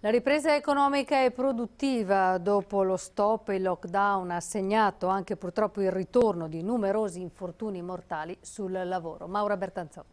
La ripresa economica e produttiva dopo lo stop e il lockdown ha segnato anche purtroppo il ritorno di numerosi infortuni mortali sul lavoro. Maura Bertanzò.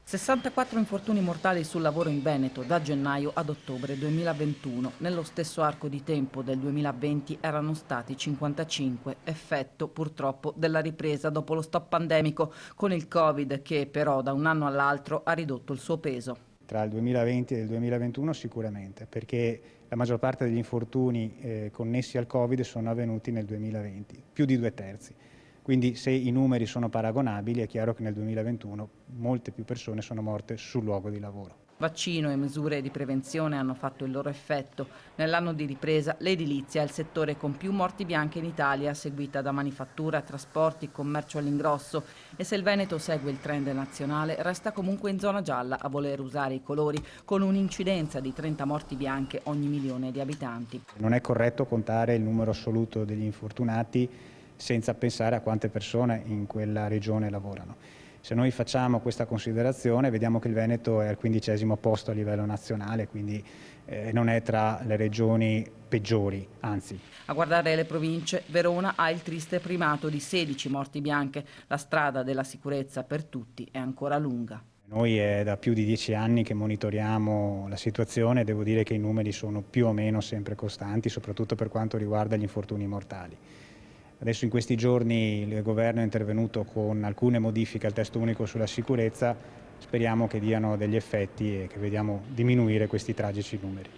64 infortuni mortali sul lavoro in Veneto da gennaio ad ottobre 2021. Nello stesso arco di tempo del 2020 erano stati 55, effetto purtroppo della ripresa dopo lo stop pandemico, con il Covid che però da un anno all'altro ha ridotto il suo peso. Tra il 2020 e il 2021 sicuramente, perché la maggior parte degli infortuni connessi al Covid sono avvenuti nel 2020, più di 2/3. Quindi se i numeri sono paragonabili è chiaro che nel 2021 molte più persone sono morte sul luogo di lavoro. Vaccino e misure di prevenzione hanno fatto il loro effetto. Nell'anno di ripresa l'edilizia è il settore con più morti bianche in Italia, seguita da manifattura, trasporti, commercio all'ingrosso. E se il Veneto segue il trend nazionale, resta comunque in zona gialla a voler usare i colori, con un'incidenza di 30 morti bianche ogni milione di abitanti. Non è corretto contare il numero assoluto degli infortunati senza pensare a quante persone in quella regione lavorano. Se noi facciamo questa considerazione vediamo che il Veneto è al 15° posto a livello nazionale, quindi non è tra le regioni peggiori, anzi. A guardare le province, Verona ha il triste primato di 16 morti bianche. La strada della sicurezza per tutti è ancora lunga. Noi è da più di 10 anni che monitoriamo la situazione e devo dire che i numeri sono più o meno sempre costanti, soprattutto per quanto riguarda gli infortuni mortali. Adesso in questi giorni il governo è intervenuto con alcune modifiche al testo unico sulla sicurezza, speriamo che diano degli effetti e che vediamo diminuire questi tragici numeri.